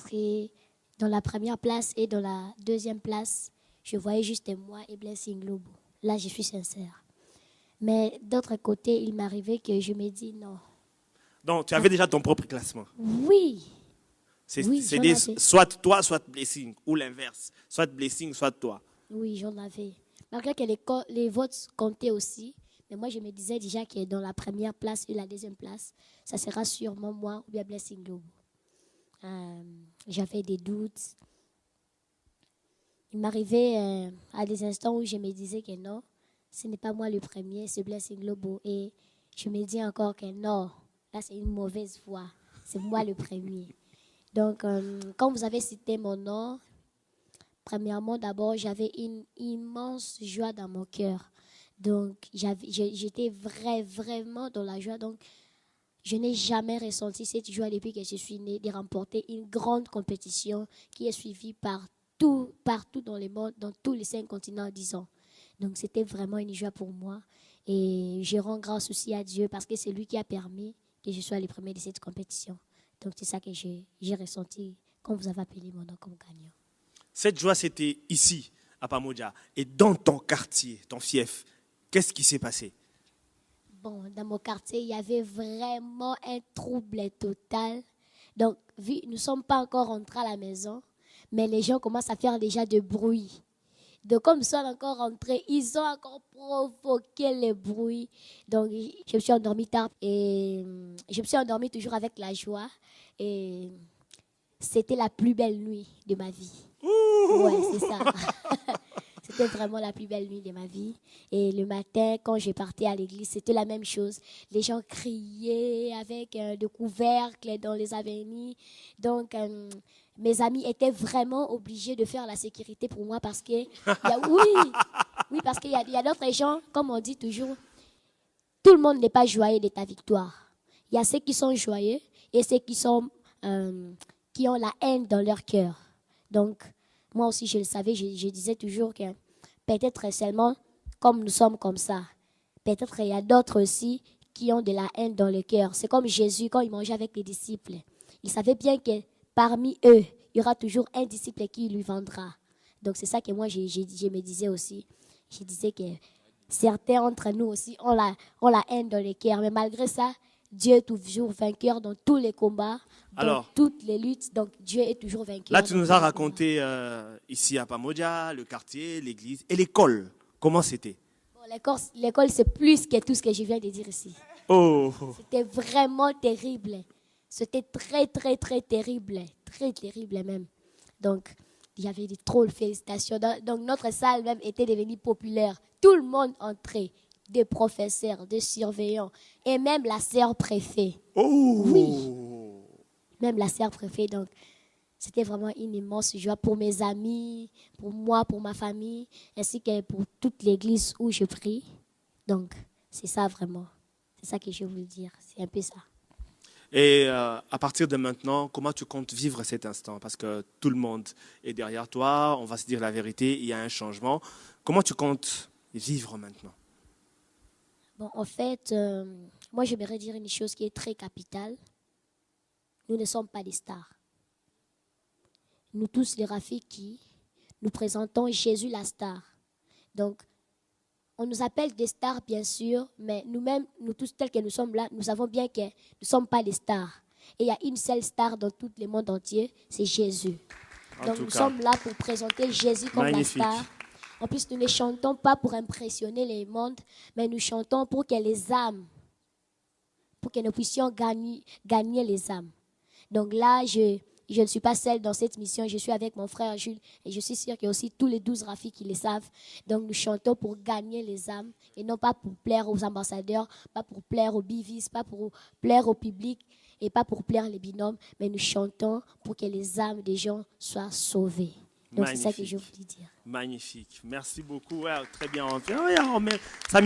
que dans la première place et dans la deuxième place, je voyais juste moi et Blessing Lobo. Là, je suis sincère. Mais d'autre côté, il m'arrivait que je me dis non. Donc, tu avais déjà ton propre classement. Oui. Oui, j'en avais. Soit toi, soit Blessing, ou l'inverse. Soit Blessing, soit toi. Oui, j'en avais. Malgré que les votes comptaient aussi, mais moi, je me disais déjà que dans la première place et la deuxième place, ça sera sûrement moi ou bien Blessing Lobo. J'avais des doutes. Il m'arrivait à des instants où je me disais que non, ce n'est pas moi le premier, c'est Blessing Lobo. Et je me dis encore que non, là c'est une mauvaise voie, c'est moi le premier. Donc, quand vous avez cité mon nom, premièrement, d'abord, j'avais une immense joie dans mon cœur. Donc, j'étais vraiment dans la joie. Donc, je n'ai jamais ressenti cette joie depuis que je suis née de remporter une grande compétition qui est suivie partout dans le monde, dans tous les 5 continents, disons. Donc, c'était vraiment une joie pour moi. Et je rends grâce aussi à Dieu parce que c'est lui qui a permis que je sois le premier de cette compétition. Donc, c'est ça que j'ai ressenti quand vous avez appelé mon nom comme gagnant. Cette joie, c'était ici, à Pamoja. Et dans ton quartier, ton fief, qu'est-ce qui s'est passé? Bon, dans mon quartier, il y avait vraiment un trouble total. Donc, nous ne sommes pas encore rentrés à la maison, mais les gens commencent à faire déjà de bruit. Donc, comme ils sont encore rentrés, ils ont encore provoqué le bruit. Donc, je me suis endormie tard et je me suis endormie toujours avec la joie. Et c'était la plus belle nuit de ma vie. Ouais, c'est ça. C'était vraiment la plus belle nuit de ma vie. Et le matin, quand je partais à l'église, c'était la même chose. Les gens criaient avec des couvercles dans les avenues. Donc, mes amis étaient vraiment obligés de faire la sécurité pour moi parce que, oui, parce qu'il y a d'autres gens, comme on dit toujours, tout le monde n'est pas joyeux de ta victoire. Il y a ceux qui sont joyeux et ceux qui ont la haine dans leur cœur. Donc, moi aussi, je le savais, je disais toujours que peut-être seulement comme nous sommes comme ça, peut-être il y a d'autres aussi qui ont de la haine dans le cœur. C'est comme Jésus quand il mangeait avec les disciples. Il savait bien que parmi eux, il y aura toujours un disciple qui lui vendra. Donc, c'est ça que moi, je me disais aussi. Je disais que certains entre nous aussi ont la haine dans le cœur. Mais malgré ça, Dieu est toujours vainqueur dans tous les combats, dans toutes les luttes. Donc, Dieu est toujours vainqueur. Là, tu nous as raconté ici à Pamoja, le quartier, l'église et l'école. Comment c'était? Bon, l'école, c'est plus que tout ce que je viens de dire ici. Oh. C'était vraiment terrible. C'était très, très, très terrible. Très terrible même. Donc, il y avait trop de félicitations. Donc, notre salle même était devenue populaire. Tout le monde entrait. Des professeurs, des surveillants et même la sœur préfet. Oh. Oui, même la sœur préfet. Donc, c'était vraiment une immense joie pour mes amis, pour moi, pour ma famille, ainsi que pour toute l'église où je prie. Donc, c'est ça vraiment. C'est ça que je voulais dire. C'est un peu ça. Et à partir de maintenant, comment tu comptes vivre cet instant? Parce que tout le monde est derrière toi, on va se dire la vérité, il y a un changement. Comment tu comptes vivre maintenant? Bon, en fait, moi, j'aimerais dire une chose qui est très capitale. Nous ne sommes pas des stars. Nous tous, les Rafiki, nous présentons Jésus la star. Donc, on nous appelle des stars, bien sûr, mais nous-mêmes, nous tous tels que nous sommes là, nous savons bien que nous ne sommes pas des stars. Et il y a une seule star dans tout le monde entier, c'est Jésus. Donc, nous sommes là pour présenter Jésus comme la star. En plus, nous ne chantons pas pour impressionner les mondes, mais nous chantons pour que les âmes, pour que nous puissions gagner les âmes. Donc là, je ne suis pas seule dans cette mission, je suis avec mon frère Jules et je suis sûre qu'il y a aussi tous les 12 Rafis qui le savent. Donc nous chantons pour gagner les âmes et non pas pour plaire aux ambassadeurs, pas pour plaire aux bivis, pas pour plaire au public et pas pour plaire les binômes, mais nous chantons pour que les âmes des gens soient sauvées. Donc c'est ça que je voulais dire. Magnifique. Merci beaucoup. Ouais, très bien. Ça